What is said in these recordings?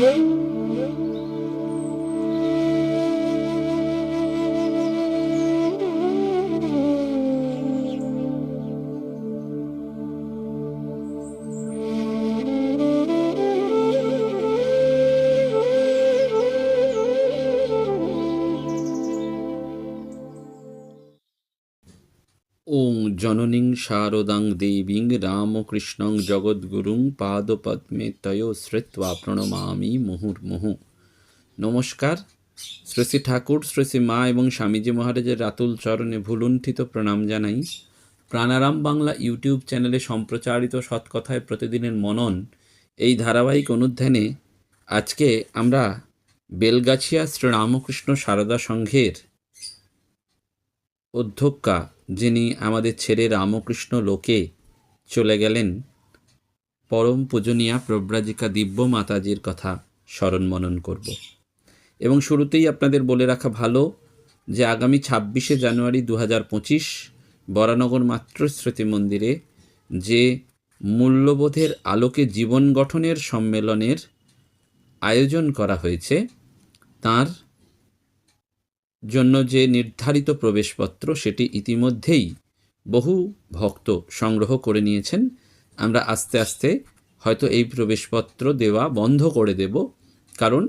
ওং জননীং শারদাং দেবীং রামকৃষ্ণং জগদ্গুরুং পাদপদ্মে তয় শ্রিত্বা প্রণমামি মুহুর্মুহু। নমস্কার। শ্রী শ্রী ঠাকুর, শ্রী শ্রী মা এবং স্বামীজি মহারাজের রাতুল চরণে ভুলুণ্ঠিত প্রণাম জানাই। প্রাণারাম বাংলা ইউটিউব চ্যানেলে সম্প্রচারিত সৎকথায় প্রতিদিনের মনন এই ধারাবাহিক অনুধ্যানে আজকে আমরা বেলগাছিয়া শ্রী রামকৃষ্ণ সারদা সংঘের অধ্যক্ষা, যিনি আমাদের ছেড়ে রামকৃষ্ণ লোকে চলে গেলেন, পরম পূজনীয়া প্রব্রাজিকা দিব্য মাতাজির কথা স্মরণ মনন করব। এবং শুরুতেই আপনাদের বলে রাখা ভালো যে আগামী 26শে জানুয়ারি 2025 বরানগর মাতৃস্মৃতি মন্দিরে যে মূল্যবোধের আলোকে জীবন গঠনের সম্মেলনের আয়োজন করা হয়েছে, তার জন্য যে নির্ধারিত প্রবেশপত্র সেটি ইতিমধ্যেই বহু ভক্ত সংগ্রহ করে নিয়েছেন। আমরা আস্তে আস্তে হয়তো এই প্রবেশপত্র দেওয়া বন্ধ করে দেব, কারণ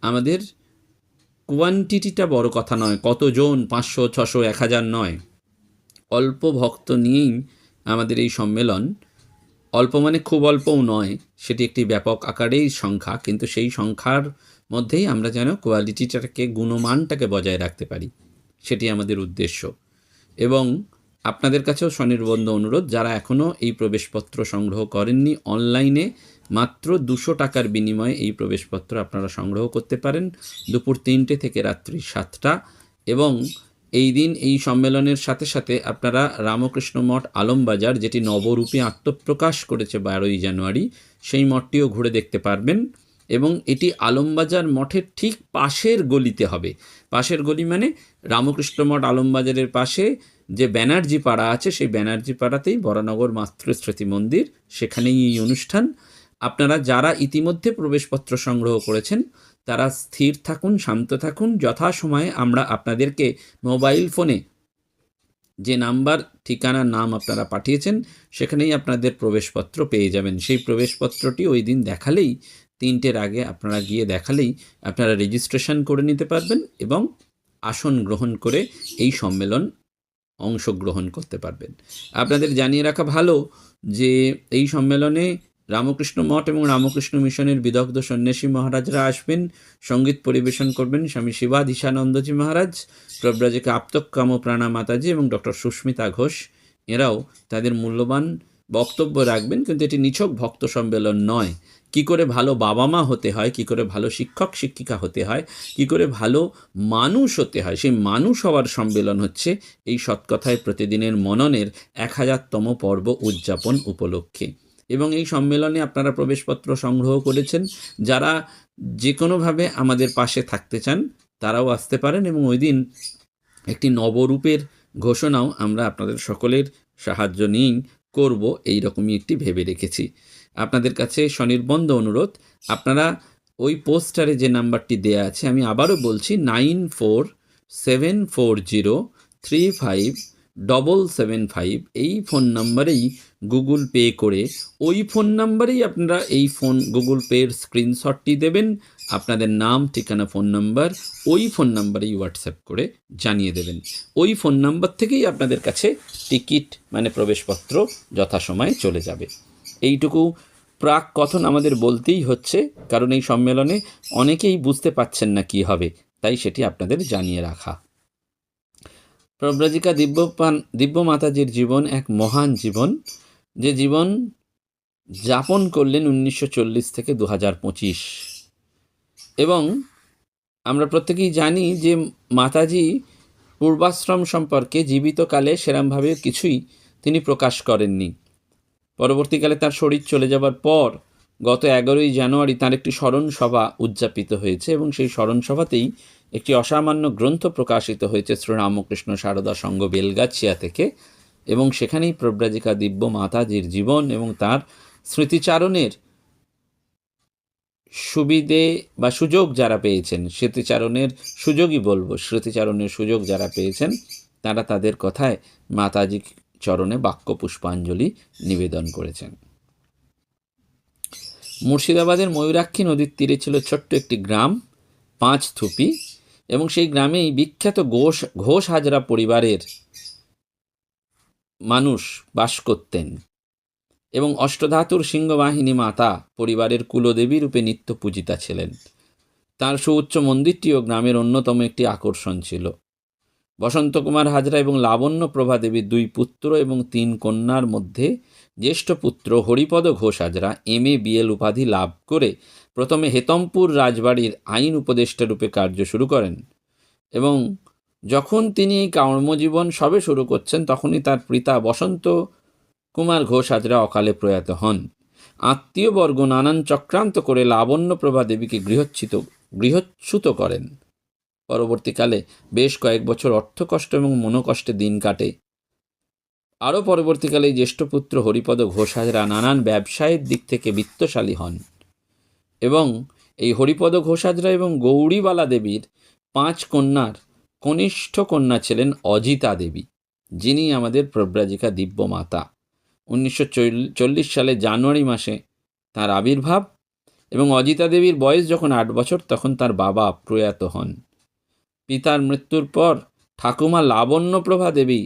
আমাদের কোয়ান্টিটিটা বড় কথা নয়, কতজন 500, 600, 1000 নয়, অল্প ভক্ত নিয়েই আমাদের এই সম্মেলন। অল্প মানে খুব অল্পও নয়, সেটি একটি ব্যাপক আকারেই সংখ্যা, কিন্তু সেই সংখ্যার মধ্যেই আমরা যেন কোয়ালিটিটাকে, গুণমানটাকে বজায় রাখতে পারি, সেটি আমাদের উদ্দেশ্য। এবং আপনাদের কাছেও স্বনির্বন্ধ অনুরোধ, যারা এখনও এই প্রবেশপত্র সংগ্রহ করেননি, অনলাইনে মাত্র 200 টাকার বিনিময়ে এই প্রবেশপত্র আপনারা সংগ্রহ করতে পারেন দুপুর 3টে থেকে রাত্রি 7টা। এবং এই দিন এই সম্মেলনের সাথে সাথে আপনারা রামকৃষ্ণ মঠ আলমবাজার, যেটি নবরূপে আত্মপ্রকাশ করেছে 12ই জানুয়ারি, সেই মঠটিও ঘুরে দেখতে পারবেন। এবং এটি আলমবাজার মঠের ঠিক পাশের গলিতে হবে। পাশের গলি মানে রামকৃষ্ণ মঠ আলমবাজারের পাশে যে ব্যানার্জি পাড়া আছে, সেই ব্যানার্জি পাড়াতেই বরানগর মাতৃস্মৃতি মন্দির, সেখানেই এই অনুষ্ঠান। আপনারা যারা ইতিমধ্যে প্রবেশপত্র সংগ্রহ করেছেন তারা স্থির থাকুন, শান্ত থাকুন। যথাসময়ে আমরা আপনাদেরকে মোবাইল ফোনে যে নাম্বার, ঠিকানার নাম আপনারা পাঠিয়েছেন, সেখানেই আপনাদের প্রবেশপত্র পেয়ে যাবেন। সেই প্রবেশপত্রটি ওই দিন দেখালেই, 3টের আগে আপনারা গিয়ে দেখালেই আপনারা রেজিস্ট্রেশন করে নিতে পারবেন এবং আসন গ্রহণ করে এই সম্মেলন অংশগ্রহণ করতে পারবেন। আপনাদের জানিয়ে রাখা ভালো যে এই সম্মেলনে রামকৃষ্ণ মঠ এবং রামকৃষ্ণ মিশনের বিদগ্ধ সন্ন্যাসী মহারাজরা আসবেন, সঙ্গীত পরিবেশন করবেন স্বামী শিবাধীশানন্দজি মহারাজ, প্রব্রাজিকা আপ্তকাম প্রাণা মাতাজি এবং ডক্টর সুস্মিতা ঘোষ। এরাও তাদের মূল্যবান বক্তব্য রাখবেন। কিন্তু এটি নিছক ভক্ত সম্মেলন নয়। কি করে ভালো বাবা মা হতে হয়, কি করে ভালো শিক্ষক শিক্ষিকা হতে হয়, কি করে ভালো মানুষ হতে হয়, সেই মানুষ হওয়ার সম্মেলন হচ্ছে এই সৎকথায় প্রতিদিনের মননের 1000তম পর্ব উদযাপন উপলক্ষে। এবং এই সম্মেলনে আপনারা প্রবেশপত্র সংগ্রহ করেছেন, যারা যে কোনোভাবে আমাদের পাশে থাকতে চান তারাও আসতে পারেন। এবং ওই দিন একটি নবরূপের ঘোষণাও আমরা আপনাদের সকলের সাহায্য নিয়েই করব, এই রকমই একটি ভেবে রেখেছি। আপনাদের কাছে স্বনির্বন্ধ অনুরোধ, আপনারা ওই পোস্টারে যে নাম্বারটি দেয়া আছে, আমি আবারও বলছি, 9474035775, এই ফোন নাম্বারেই গুগল পে করে, ওই ফোন নাম্বারেই আপনারা এই গুগল পের স্ক্রিনশটটি দেবেন, আপনাদের নাম, ঠিকানা, ফোন নাম্বার ওই ফোন নাম্বারেই হোয়াটসঅ্যাপ করে জানিয়ে দেবেন। ওই ফোন নাম্বার থেকেই আপনাদের কাছে টিকিট মানে প্রবেশপত্র যথাসময়ে চলে যাবে। এইটুকু প্রাক কথন আমাদের বলতেই হচ্ছে, কারণ এই সম্মেলনে অনেকেই বুঝতে পাচ্ছেন না কি হবে, তাই সেটি আপনাদের জানিয়ে রাখা। প্রব্রাজিকা দিব্য মাতাজির জীবন এক মহান জীবন, যে জীবন যাপন করলেন 1940 থেকে 2025। এবং আমরা প্রত্যেকেই জানি যে মাতাজি পূর্বাশ্রম সম্পর্কে জীবিতকালে সেরমভাবে কিছুই তিনি প্রকাশ করেননি। পরবর্তীকালে তার শরীর চলে যাবার পর গত 11ই জানুয়ারি তার একটি স্মরণ সভা উদযাপিত হয়েছে, এবং সেই স্মরণ সভাতেই একটি অসামান্য গ্রন্থ প্রকাশিত হয়েছে শ্রী রামকৃষ্ণ সারদা সংঘ বেলগাছিয়া থেকে। এবং সেখানেই প্রব্রাজিকা দিব্য মাতাজির জীবন এবং তার স্মৃতিচারণের সুবিধে বা সুযোগ যারা পেয়েছেন, স্মৃতিচারণের সুযোগই বলবো, স্মৃতিচারণের সুযোগ যারা পেয়েছেন তারা তাদের কথায় মাতাজি চরণে বাক্য পুষ্পাঞ্জলি নিবেদন করেছেন। মুর্শিদাবাদের ময়ূরাক্ষী নদীর তীরে ছিল ছোট্ট একটি গ্রাম পাঁচথুপি, এবং সেই গ্রামেই বিখ্যাত ঘোষ হাজরা পরিবারের মানুষ বাস করতেন এবং অষ্টধাতুর সিংহবাহিনী মাতা পরিবারের কুলদেবী রূপে নিত্য পূজিতা ছিলেন। তার সুউচ্চ মন্দিরটিও গ্রামের অন্যতম একটি আকর্ষণ ছিল। বসন্ত কুমার হাজরা এবং লাবণ্য প্রভা দেবীর 2 পুত্র এবং 3 কন্যার মধ্যে জ্যেষ্ঠ পুত্র হরিপদ ঘোষ হাজরা MA BL উপাধি লাভ করে প্রথমে হেতমপুর রাজবাড়ির আইন উপদেষ্টা রূপে কার্য শুরু করেন, এবং যখন তিনি এই কর্মজীবন সবে শুরু করছেন তখনই তার পিতা বসন্ত কুমার ঘোষ হাজরা অকালে প্রয়াত হন। আত্মীয়বর্গ নানান চক্রান্ত করে লাবণ্য প্রভা দেবীকে গৃহচ্যুত করেন। পরবর্তীকালে বেশ কয়েক বছর অর্থকষ্ট এবং মনোকষ্টে দিন কাটে। আরও পরবর্তীকালে জ্যেষ্ঠ পুত্র হরিপদ ঘোষ হাজরা নানান ব্যবসায়ের দিক থেকে বিত্তশালী হন, এবং এই হরিপদ ঘোষ হাজরা এবং গৌরীবালা দেবীর 5 কন্যার কনিষ্ঠ কন্যা ছিলেন অজিতা দেবী, যিনি আমাদের প্রব্রাজিকা দিব্য মাতা। 1940 সালে জানুয়ারি মাসে তার আবির্ভাব, এবং অজিতা দেবীর বয়স যখন 8 বছর তখন তার বাবা প্রয়াত হন। পিতার মৃত্যুর পর ঠাকুমা লাবণ্যপ্রভা দেবী,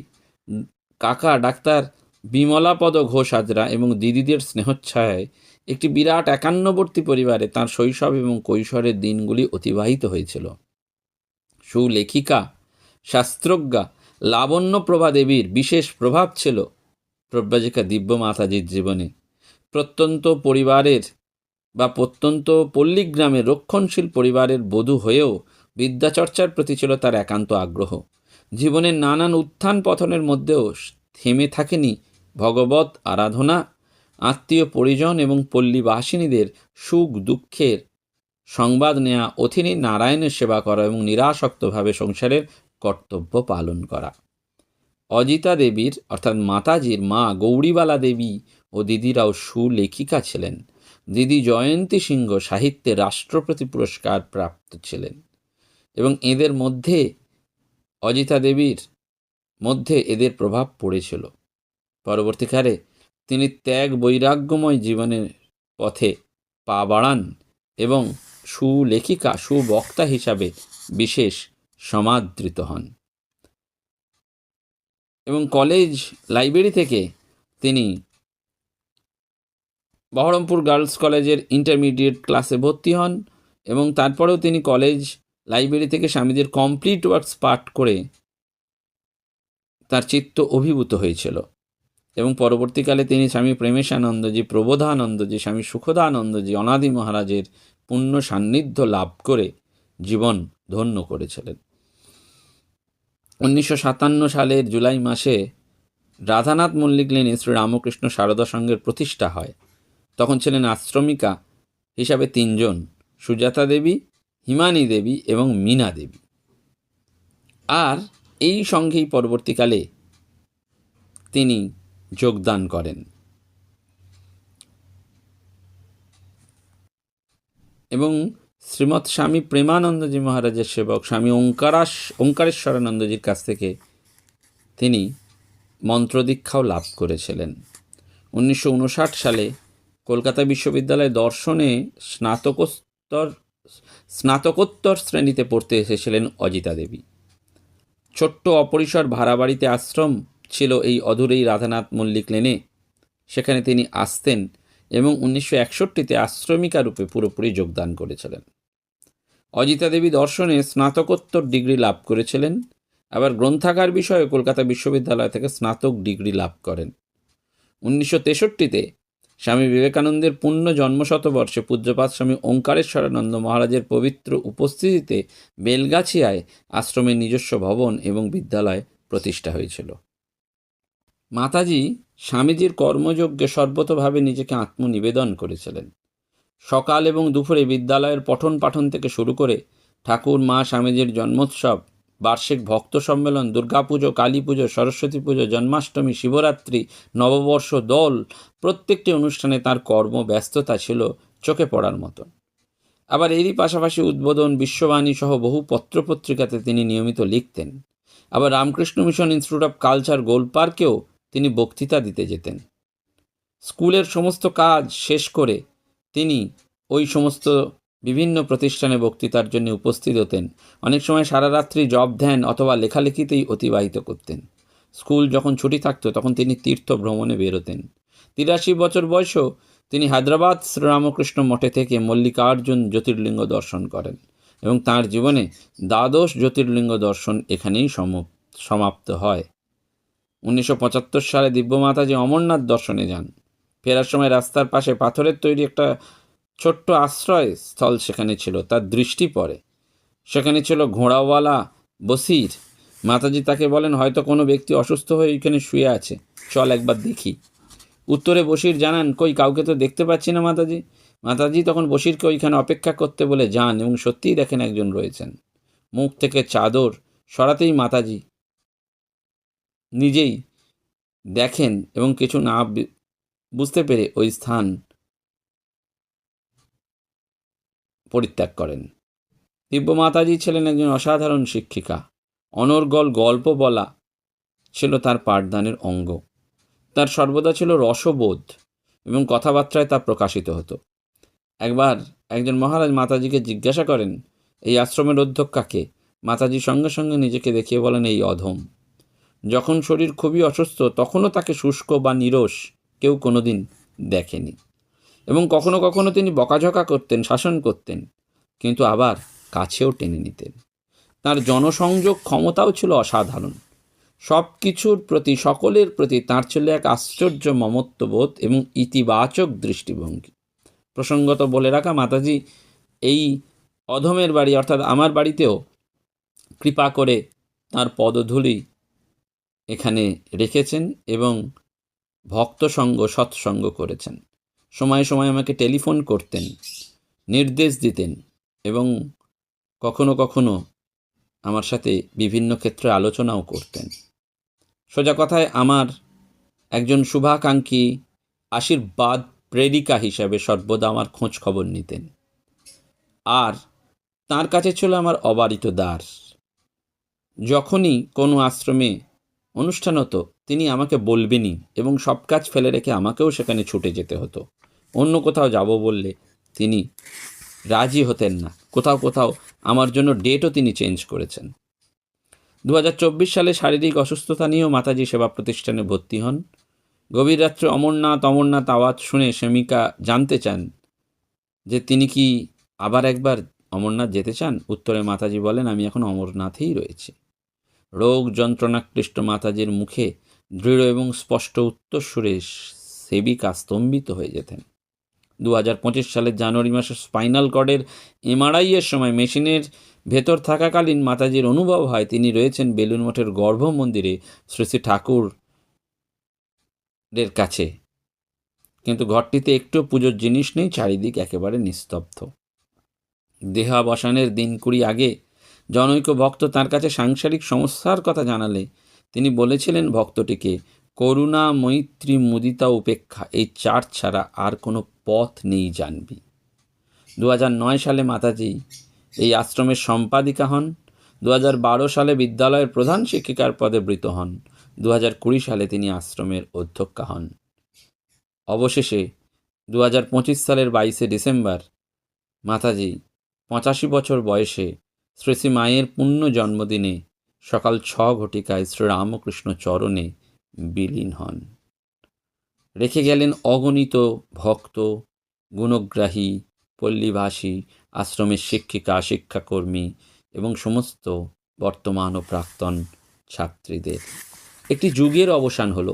কাকা ডাক্তার বিমলাপদ ঘোষ হাজরা এবং দিদিদের স্নেহচ্ছায়ায় একটি বিরাট একান্নবর্তী পরিবারে তাঁর শৈশব এবং কৈশোরের দিনগুলি অতিবাহিত হয়েছিল। সুলেখিকা শাস্ত্রজ্ঞা লাবণ্যপ্রভা দেবীর বিশেষ প্রভাব ছিল প্রব্রাজিকা দিব্য মাতাজির জীবনে। প্রত্যন্ত পল্লীগ্রামের রক্ষণশীল পরিবারের বধূ হয়েও বিদ্যাচর্চার প্রতি ছিল তার একান্ত আগ্রহ। জীবনের নানান উত্থান পতনের মধ্যেও থেমে থাকেনি ভগবত আরাধনা, আত্মীয় পরিজন এবং পল্লীবাসিনীদের সুখ দুঃখের সংবাদ নেওয়া, অথিনী নারায়ণের সেবা করা এবং নিরাসক্তভাবে সংসারের কর্তব্য পালন করা। অজিতা দেবীর অর্থাৎ মাতাজির মা গৌরীবালা দেবী ও দিদিরাও সুলেখিকা ছিলেন। দিদি জয়ন্তী সিংহ সাহিত্যে রাষ্ট্রপতি পুরস্কার প্রাপ্ত ছিলেন, এবং এদের মধ্যে অজিতা দেবীর মধ্যে এদের প্রভাব পড়েছিল। পরবর্তীকালে তিনি ত্যাগ বৈরাগ্যময় জীবনের পথে পা বাড়ান এবং সুলেখিকা সুবক্তা হিসাবে বিশেষ সমাদৃত হন, এবং কলেজ লাইব্রেরি থেকে তিনি বহরমপুর গার্লস কলেজের ইন্টারমিডিয়েট ক্লাসে ভর্তি হন, এবং তারপরেও তিনি কলেজ লাইব্রেরি থেকে স্বামীজির কমপ্লিট ওয়ার্কস পাঠ করে তার চিত্ত অভিভূত হয়েছিল, এবং পরবর্তীকালে তিনি স্বামী প্রেমেশানন্দজি, প্রবোধানন্দজি, স্বামী সুখদানন্দজি, অনাদি মহারাজের পুণ্য সান্নিধ্য লাভ করে জীবন ধন্য করেছিলেন। 1957 সালের জুলাই মাসে রাধানাথ মল্লিক লেনে শ্রী রামকৃষ্ণ সারদা সংঘের প্রতিষ্ঠা হয়। তখন ছিলেন আশ্রমিকা হিসাবে 3 জন, সুজাতা দেবী, হিমানী দেবী এবং মীনা দেবী। আর এই সংঘেই পরবর্তীকালে তিনি যোগদান করেন, এবং শ্রীমৎ স্বামী প্রেমানন্দজি মহারাজের সেবক স্বামী ওঙ্কারেশ্বরানন্দজির কাছ থেকে তিনি মন্ত্রদীক্ষাও লাভ করেছিলেন। 1959 সালে কলকাতা বিশ্ববিদ্যালয়ে দর্শনে স্নাতকোত্তর শ্রেণীতে পড়তে এসেছিলেন অজিতা দেবী। ছোট্ট অপরিসর ভাড়া বাড়িতে আশ্রম ছিল এই অদূরেই রাধানাথ মল্লিক লেনে, সেখানে তিনি আসতেন এবং 1961-তে আশ্রমিকা রূপে পুরোপুরি যোগদান করেছিলেন। অজিতা দেবী দর্শনে স্নাতকোত্তর ডিগ্রি লাভ করেছিলেন, আবার গ্রন্থাগার বিষয়ে কলকাতা বিশ্ববিদ্যালয় থেকে স্নাতক ডিগ্রি লাভ করেন। 1963-তে স্বামী বিবেকানন্দের পূর্ণ জন্মশতবর্ষে পূজ্যপাদ স্বামী ওঙ্কারেশ্বরানন্দ মহারাজের পবিত্র উপস্থিতিতে বেলগাছিয়ায় আশ্রমের নিজস্ব ভবন এবং বিদ্যালয় প্রতিষ্ঠা হয়েছিল। মাতাজি স্বামীজির কর্মযজ্ঞে সর্বতোভাবে নিজেকে আত্মনিবেদন করেছিলেন। সকাল এবং দুপুরে বিদ্যালয়ের পঠন পাঠন থেকে শুরু করে ঠাকুর মা স্বামীজির জন্মোৎসব, বার্ষিক ভক্ত সম্মেলন, দুর্গাপুজো, কালী পুজো, সরস্বতী পুজো, জন্মাষ্টমী, শিবরাত্রি, নববর্ষ, দোল প্রত্যেকটি অনুষ্ঠানে তার কর্মব্যস্ততা ছিল চোখে পড়ার মতো। আবার এরই পাশাপাশি উদ্বোধন, বিশ্ববাণী সহ বহু পত্রপত্রিকাতে তিনি নিয়মিত লিখতেন। আবার Ramakrishna Mission Institute of Culture গোলপার্কেও তিনি বক্তৃতা দিতে যেতেন। স্কুলের সমস্ত কাজ শেষ করে তিনি ওই সমস্ত বিভিন্ন প্রতিষ্ঠানে বক্তৃতার জন্য উপস্থিত হতেন। অনেক সময় সারা রাত্রি জপ ধ্যান অথবা লেখালেখিতেই অতিবাহিত করতেন। স্কুল যখন ছুটি থাকতো তখন তিনি তীর্থ ভ্রমণে বেরোতেন। 83 বছর বয়সেও তিনি হায়দ্রাবাদ শ্রীরামকৃষ্ণ মঠে থেকে মল্লিকার্জুন জ্যোতির্লিঙ্গ দর্শন করেন এবং তাঁর জীবনে দ্বাদশ জ্যোতির্লিঙ্গ দর্শন এখানেই সমাপ্ত হয়। 1975 সালে দিব্যমাতাজি অমরনাথ দর্শনে যান। ফেরার সময় রাস্তার পাশে পাথরের তৈরি একটা ছোট্ট আশ্রয় স্থল সেখানে ছিল। তার দৃষ্টি পড়ে, সেখানে ছিল ঘোড়াওয়ালা বসির। মাতাজি তাকে বলেন, হয়তো কোনো ব্যক্তি অসুস্থ হয়ে এখানে শুয়ে আছে, চল একবার দেখি। উত্তরে বসির জানান, কই কাউকে তো দেখতে পাচ্ছি না মাতাজি। মাতাজি তখন বসিরকে ওইখানে অপেক্ষা করতে বলে যান এবং সত্যিই দেখেন একজন রয়েছেন। মুখ থেকে চাদর সরাতেই মাতাজি নিজেই দেখেন এবং কিছু না বুঝতে পেরে ওই স্থান পরিত্যাগ করেন। দিব্য মাতাজি ছিলেন একজন অসাধারণ শিক্ষিকা। অনর্গল গল্প বলা ছিল তার পাঠদানের অঙ্গ। তার সর্বদা ছিল রসবোধ এবং কথাবার্তায় তা প্রকাশিত হতো। একবার একজন মহারাজ মাতাজিকে জিজ্ঞাসা করেন, এই আশ্রমের অধ্যক্ষাকে? মাতাজি সঙ্গে সঙ্গে নিজেকে দেখিয়ে বলেন, এই অধম। যখন শরীর খুবই অসুস্থ তখনও তাকে শুষ্ক বা নিরস কেউ কোনোদিন দেখেনি। এবং কখনো কখনো তিনি বকাঝকা করতেন, শাসন করতেন, কিন্তু আবার কাছেও টেনে নিতেন। তার জনসংযোগ ক্ষমতাও ছিল অসাধারণ। সব কিছুর প্রতি, সকলের প্রতি তাঁর ছিল এক আশ্চর্য মমত্ববোধ এবং ইতিবাচক দৃষ্টিভঙ্গি। প্রসঙ্গত বলে রাখা, মাতাজি এই অধমের বাড়ি অর্থাৎ আমার বাড়িতেও কৃপা করে তাঁর পদধূলি এখানে রেখেছেন এবং ভক্তসঙ্গ, সৎসঙ্গ করেছেন। সময়ে সময়ে আমাকে টেলিফোন করতেন, নির্দেশ দিতেন এবং কখনো কখনো আমার সাথে বিভিন্ন ক্ষেত্রে আলোচনাও করতেন। সোজা কথায় আমার একজন শুভাকাঙ্ক্ষী, আশীর্বাদ প্রেরিকা হিসাবে সর্বদা আমার খোঁজ খবর নিতেন। আর তার কাছে ছিল আমার অবারিত দ্বার। যখনই কোনো আশ্রমে অনুষ্ঠান হতো তিনি আমাকে বলবেনই এবং সব কাজ ফেলে রেখে আমাকেও সেখানে ছুটে যেতে হতো। অন্য কোথাও যাব বললে তিনি রাজি হতেন না। কোথাও কোথাও আমার জন্য ডেটও তিনি চেঞ্জ করেছেন। 2024 সালে শারীরিক অসুস্থতা নিয়েও মাতাজি সেবা প্রতিষ্ঠানে ভর্তি হন। গভীর রাত্রে অমরনাথ আওয়াজ শুনে শ্যামিকা জানতে চান যে তিনি কি আবার একবার অমরনাথ যেতে চান। উত্তরে মাতাজি বলেন, আমি এখন অমরনাথেই রয়েছি। রোগ যন্ত্রণাক্লিষ্ট মাতাজির মুখে দৃঢ় এবং স্পষ্ট উত্তর সুরে সেবিকা স্তম্ভিত হয়ে যেতেন। 2025 সালের জানুয়ারি মাসে স্পাইনাল কর্ডের এমআরআইয়ের সময় মেশিনের ভেতর থাকাকালীন মাতাজির অনুভব হয় তিনি রয়েছেন বেলুড় মঠের গর্ভ মন্দিরে শ্রী শ্রী ঠাকুরের কাছে, কিন্তু ঘরটিতে একটু পুজোর জিনিস নেই, চারিদিক একেবারে নিস্তব্ধ। দেহাবসানের দিন 20 আগে জনৈক ভক্ত তার কাছে সাংসারিক সমস্যার কথা জানালে তিনি বলেছিলেন ভক্তটিকে, করুণা, মৈত্রী, মুদিতা, উপেক্ষা, এই 4 ছাড়া আর কোনো পথ নেই জানবি। 2009 সালে মাতাজি এই আশ্রমের সম্পাদিকা হন। 2012 সালে বিদ্যালয়ের প্রধান শিক্ষিকার পদে বৃত হন। 2020 সালে তিনি আশ্রমের অধ্যক্ষা হন। অবশেষে 2025 সালের 22শে ডিসেম্বর মাতাজি 85 বছর বয়সে শ্রী শ্রী মায়ের পুণ্য জন্মদিনে সকাল 6 ঘটিকায় শ্রীরামকৃষ্ণ চরণে বিলীন হন। রেখে গেলেন অগণিত ভক্ত, গুণগ্রাহী, পল্লীভাষী, আশ্রমের শিক্ষিকা, শিক্ষাকর্মী এবং সমস্ত বর্তমান ও প্রাক্তন ছাত্রীদের। একটি যুগের অবসান হলো,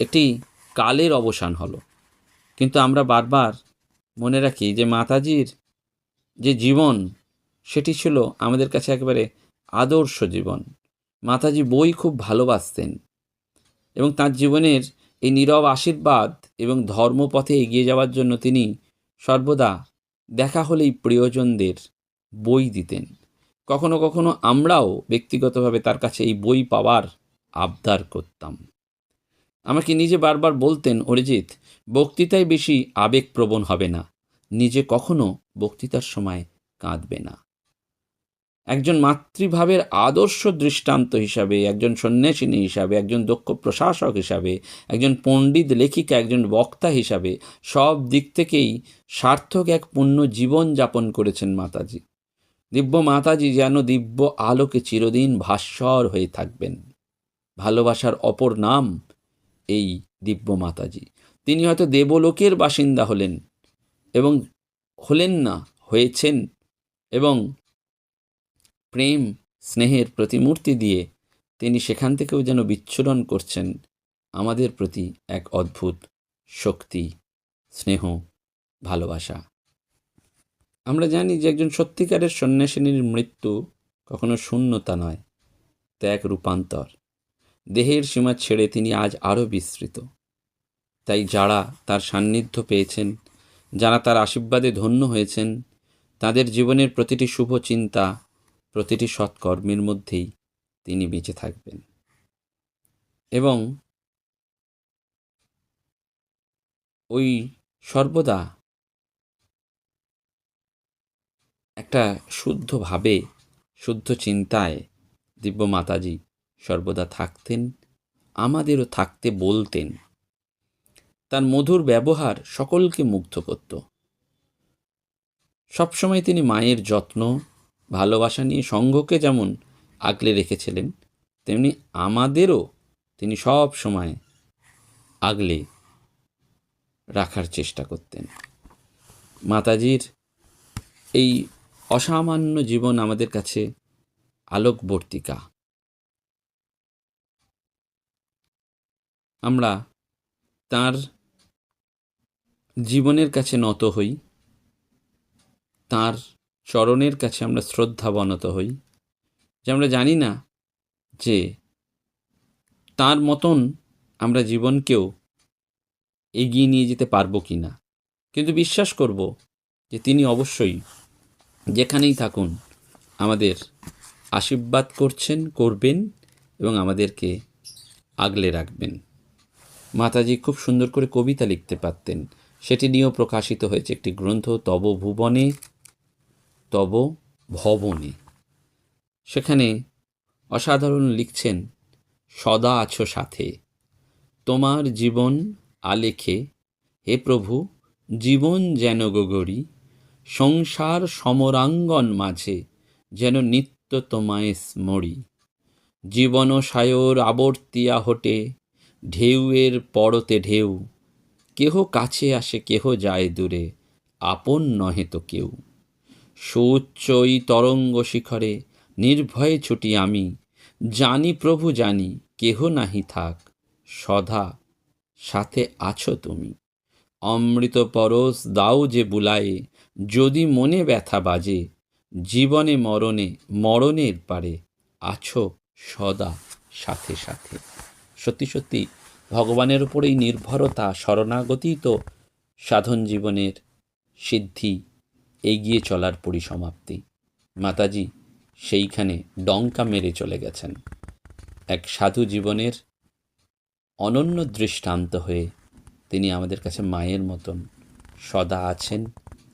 একটি কালের অবসান হলো, কিন্তু আমরা বারবার মনে রাখি যে মাতাজির যে জীবন সেটি ছিল আমাদের কাছে একেবারে আদর্শ জীবন। মাতাজি বই খুব ভালোবাসতেন এবং তার জীবনের এই নীরব আশীর্বাদ এবং ধর্মপথে এগিয়ে যাওয়ার জন্য তিনি সর্বদা দেখা হলেই প্রিয়জনদের বই দিতেন। কখনো কখনো আমরাও ব্যক্তিগতভাবে তার কাছে এই বই পাওয়ার আবদার করতাম। আমাকে নিজে বারবার বলতেন, অরিজিৎ, বক্তৃতায় বেশি আবেগপ্রবণ হবে না, নিজে কখনো বক্তৃতার সময় কাঁদবে না। একজন মাতৃভাবের আদর্শ দৃষ্টান্ত হিসাবে, একজন সন্ন্যাসিনী হিসাবে, একজন দক্ষ প্রশাসক হিসাবে, একজন পণ্ডিত লেখিকা, একজন বক্তা হিসাবে সব দিক থেকেই সার্থক এক পূর্ণ জীবন যাপন করেছেন মাতাজি। দিব্য মাতাজি যেন দিব্য আলোকে চিরদিন ভাস্বর হয়ে থাকবেন। ভালোবাসার অপর নাম এই দিব্য মাতাজি। তিনি হয়তো দেবলোকের বাসিন্দা হলেন এবং হলেন না, হয়েছেন, এবং প্রেম স্নেহের প্রতিমূর্তি দিয়ে তিনি সেখান থেকেও যেন বিচ্ছুরণ করছেন আমাদের প্রতি এক অদ্ভুত শক্তি, স্নেহ, ভালোবাসা। আমরা জানি যে একজন সত্যিকারের সন্ন্যাসিনীর মৃত্যু কখনো শূন্যতা নয়, ত্যাগ রূপান্তর। দেহের সীমা ছেড়ে তিনি আজ আরও বিস্তৃত। তাই যারা তার সান্নিধ্য পেয়েছেন, যারা তার আশীর্বাদে ধন্য হয়েছেন, তাদের জীবনের প্রতিটি শুভ চিন্তা, প্রতিটি সৎকর্মের মধ্যেই তিনি বেঁচে থাকবেন। এবং ওই সর্বদা একটা শুদ্ধভাবে, শুদ্ধ চিন্তায় দিব্য মাতাজি সর্বদা থাকতেন, আমাদেরও থাকতে বলতেন। তার মধুর ব্যবহার সকলকে মুগ্ধ করত। সবসময় তিনি মায়ের যত্ন, ভালোবাসা নিয়ে সঙ্ঘকে যেমন আগলে রেখেছিলেন, তেমনি আমাদেরও তিনি সব সময় আগলে রাখার চেষ্টা করতেন। মাতাজির এই অসামান্য জীবন আমাদের কাছে আলোকবর্তিকা। আমরা তার জীবনের কাছে নত হই, তার চরণের কাছে আমরা শ্রদ্ধাবনত হই, যে আমরা জানি না যে তার মতন আমরা জীবনকেও এগিয়ে নিয়ে যেতে পারবো কি না, কিন্তু বিশ্বাস করব যে তিনি অবশ্যই যেখানেই থাকুন আমাদের আশীর্বাদ করবেন এবং আমাদেরকে আগলে রাখবেন। মাতাজি খুব সুন্দর করে কবিতা লিখতে পারতেন, সেটি নিয়েও প্রকাশিত হয়েছে একটি গ্রন্থ, তব ভুবনে তব ভবনে। সেখানে অসাধারণ লিখছেন, সদা আছো সাথে, তোমার জীবন আলেখে, হে প্রভু জীবন যেন গগরি, সংসার সমরাঙ্গন মাঝে যেন নিত্য তোমায় স্মরি, জীবন সায়র আবর্তিয়া হটে, ঢেউয়ের পরতে ঢেউ, কেহ কাছে আসে কেহ যায় দূরে, আপন নহে তো কেউ, সুউচ্চ এই তরঙ্গ শিখরে নির্ভয়ে ছুটি আমি, জানি প্রভু জানি কেহ নাহি থাক, সদা সাথে আছো তুমি, অমৃত পরশ দাও যে বুলায়ে, যদি মনে ব্যথা বাজে, জীবনে মরণে মরণের পারে আছো সদা সাথে সাথে। সত্যি সত্যি ভগবানের উপরেই নির্ভরতা, শরণাগতি তো সাধন জীবনের সিদ্ধি, এগিয়ে চলার পরিসমাপ্তি। মাতাজি সেইখানে ডঙ্কা মেরে চলে গেছেন। এক সাধু জীবনের অনন্য দৃষ্টান্ত হয়ে তিনি আমাদের কাছে মায়ের মতন সদা আছেন,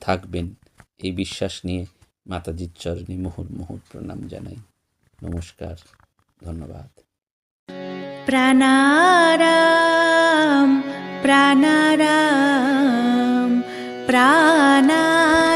থাকবেন, এই বিশ্বাস নিয়ে মাতাজির চরণে মুহুর্মুহুর প্রণাম জানাই। নমস্কার, ধন্যবাদ। প্রাণারাম প্রাণারাম প্রাণারাম।